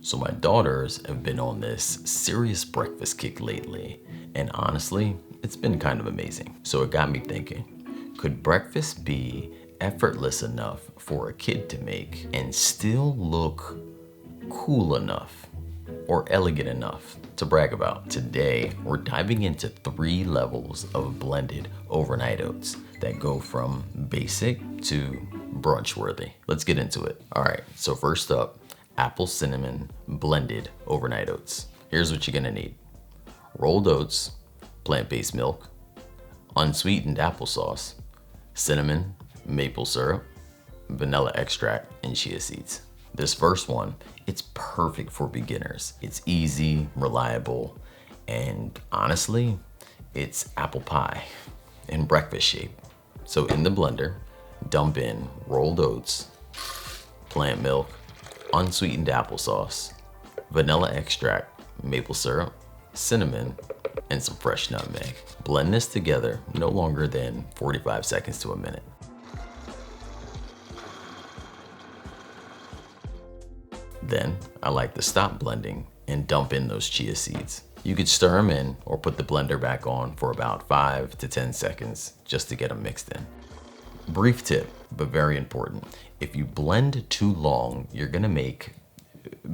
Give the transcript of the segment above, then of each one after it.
So my daughters have been on this serious breakfast kick lately, and honestly, it's been kind of amazing. So it got me thinking, could breakfast be effortless enough for a kid to make and still look cool enough or elegant enough to brag about? Today, we're diving into 3 levels of blended overnight oats that go from basic to brunch worthy. Let's get into it. All right, so first up, apple cinnamon blended overnight oats. Here's what you're gonna need: rolled oats, plant-based milk, unsweetened applesauce, cinnamon, maple syrup, vanilla extract, and chia seeds. This first one, it's perfect for beginners. It's easy, reliable, and honestly, it's apple pie in breakfast shape. So in the blender, dump in rolled oats, plant milk, unsweetened applesauce, vanilla extract, maple syrup, cinnamon, and some fresh nutmeg. Blend this together no longer than 45 seconds to a minute. Then I like to stop blending and dump in those chia seeds. You could stir them in or put the blender back on for about 5 to 10 seconds just to get them mixed in. Brief tip, but very important. If you blend too long, you're gonna make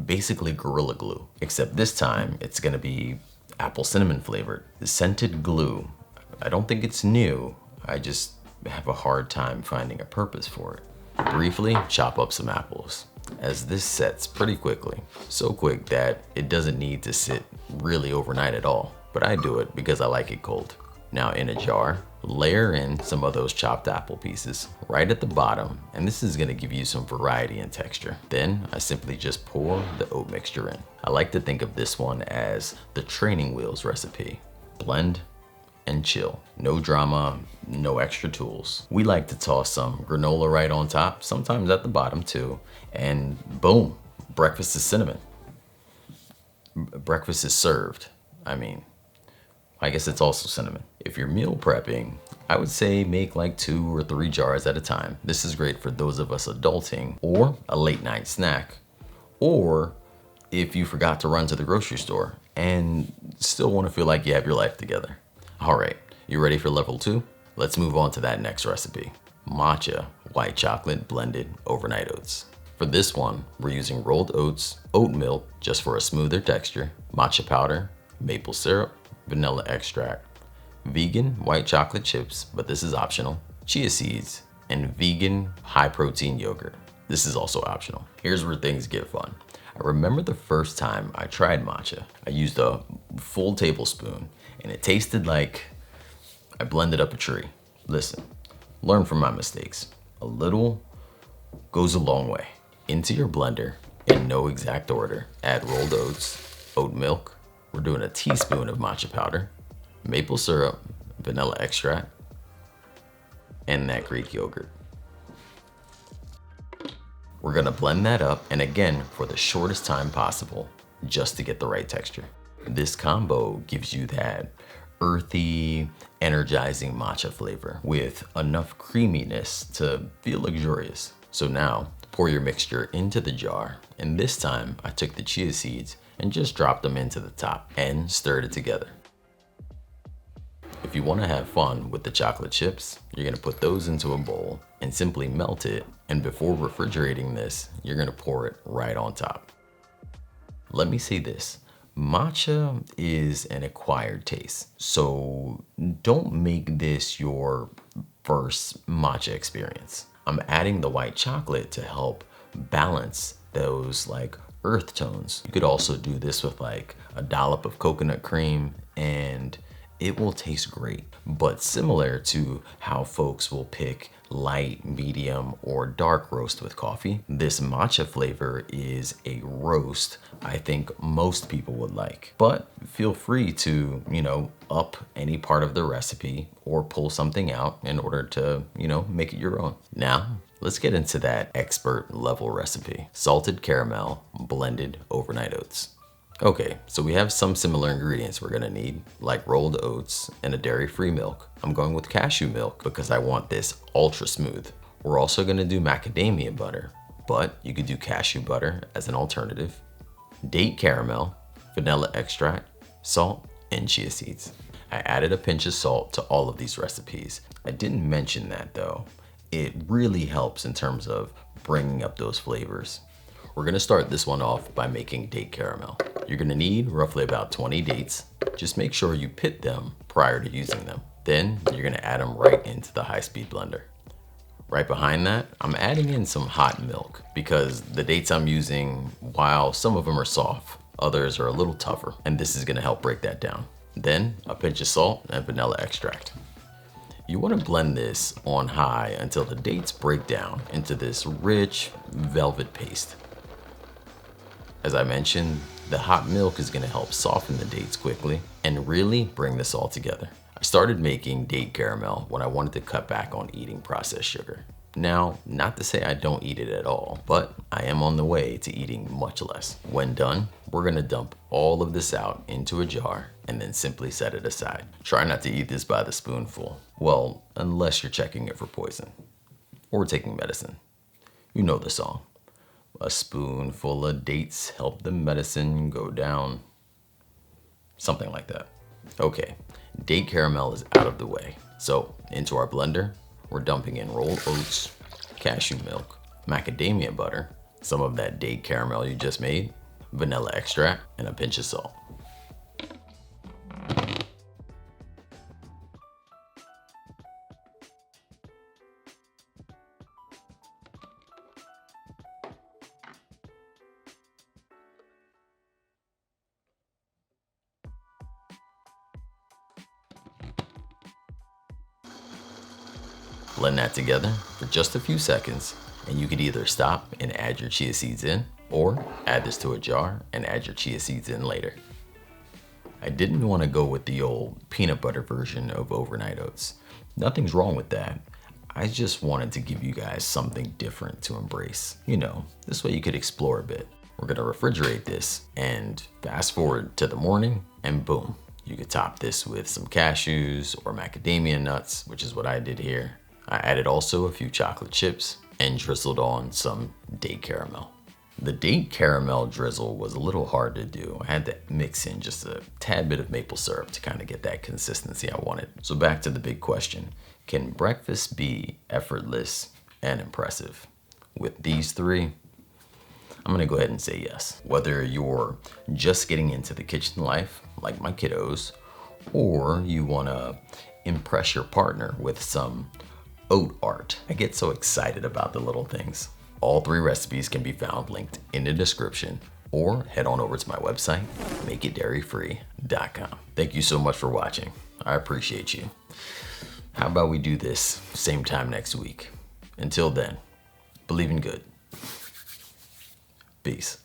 basically Gorilla Glue, except this time it's gonna be apple cinnamon flavored. The scented glue, I don't think it's new. I just have a hard time finding a purpose for it. Briefly, chop up some apples, as this sets pretty quickly. So quick that it doesn't need to sit really overnight at all, but I do it because I like it cold. Now in a jar, layer in some of those chopped apple pieces right at the bottom, and this is gonna give you some variety and texture. Then I simply just pour the oat mixture in. I like to think of this one as the training wheels recipe. Blend and chill. No drama, no extra tools. We like to toss some granola right on top, sometimes at the bottom too, and boom, breakfast is cinnamon. Breakfast is served. I guess it's also cinnamon. If you're meal prepping, I would say make like 2 or 3 jars at a time. This is great for those of us adulting, or a late night snack, or if you forgot to run to the grocery store and still want to feel like you have your life together. All right, you ready for level 2? Let's move on to that next recipe. Matcha white chocolate blended overnight oats. For this one, we're using rolled oats, oat milk just for a smoother texture, matcha powder, maple syrup, vanilla extract, vegan white chocolate chips, but this is optional, chia seeds, and vegan high protein yogurt. This is also optional. Here's where things get fun. I remember the first time I tried matcha. I used a full tablespoon and it tasted like I blended up a tree. Listen, learn from my mistakes. A little goes a long way. Into your blender, in no exact order, add rolled oats, oat milk. We're doing a teaspoon of matcha powder, maple syrup, vanilla extract, and that Greek yogurt. We're gonna blend that up, and again, for the shortest time possible, just to get the right texture. This combo gives you that earthy, energizing matcha flavor with enough creaminess to feel luxurious. So now, pour your mixture into the jar, and this time I took the chia seeds and just dropped them into the top and stirred it together. If you want to have fun with the chocolate chips, you're going to put those into a bowl and simply melt it, and before refrigerating this, you're going to pour it right on top. Let me say this, matcha is an acquired taste, so don't make this your first matcha experience. I'm adding the white chocolate to help balance those like earth tones. You could also do this with like a dollop of coconut cream and it will taste great. But similar to how folks will pick light, medium, or dark roast with coffee, this matcha flavor is a roast I think most people would like. But feel free to, up any part of the recipe or pull something out in order to, make it your own. Now, let's get into that expert level recipe. Salted caramel blended overnight oats. Okay, so we have some similar ingredients we're gonna need, like rolled oats and a dairy-free milk. I'm going with cashew milk because I want this ultra smooth. We're also gonna do macadamia butter, but you could do cashew butter as an alternative. date caramel, vanilla extract, salt, and chia seeds. I added a pinch of salt to all of these recipes. I didn't mention that though. It really helps in terms of bringing up those flavors. We're gonna start this one off by making date caramel. You're gonna need roughly about 20 dates. Just make sure you pit them prior to using them. Then you're gonna add them right into the high-speed blender. Right behind that, I'm adding in some hot milk because the dates I'm using, while some of them are soft, others are a little tougher, and this is gonna help break that down. Then a pinch of salt and vanilla extract. You wanna blend this on high until the dates break down into this rich velvet paste. As I mentioned, the hot milk is gonna help soften the dates quickly and really bring this all together. I started making date caramel when I wanted to cut back on eating processed sugar. Now, not to say I don't eat it at all, but I am on the way to eating much less. When done, we're gonna dump all of this out into a jar and then simply set it aside. Try not to eat this by the spoonful. Well, unless you're checking it for poison or taking medicine. You know the song. A spoonful of dates help the medicine go down. Something like that. Okay, date caramel is out of the way. So into our blender, we're dumping in rolled oats, cashew milk, macadamia butter, some of that date caramel you just made, vanilla extract, and a pinch of salt. Blend that together for just a few seconds, and you could either stop and add your chia seeds in, or add this to a jar and add your chia seeds in later. I didn't want to go with the old peanut butter version of overnight oats. Nothing's wrong with that. I just wanted to give you guys something different to embrace. You know, this way you could explore a bit. We're gonna refrigerate this and fast forward to the morning and boom, you could top this with some cashews or macadamia nuts, which is what I did here. I added also a few chocolate chips and drizzled on some date caramel. The date caramel drizzle was a little hard to do. I had to mix in just a tad bit of maple syrup to kind of get that consistency I wanted. So back to the big question, can breakfast be effortless and impressive? With these three, I'm gonna go ahead and say yes. Whether you're just getting into the kitchen life, like my kiddos, or you wanna impress your partner with some oat art. I get so excited about the little things. All three recipes can be found linked in the description, or head on over to my website, makeitdairyfree.com. Thank you so much for watching. I appreciate you. How about we do this same time next week? Until then, believe in good. Peace.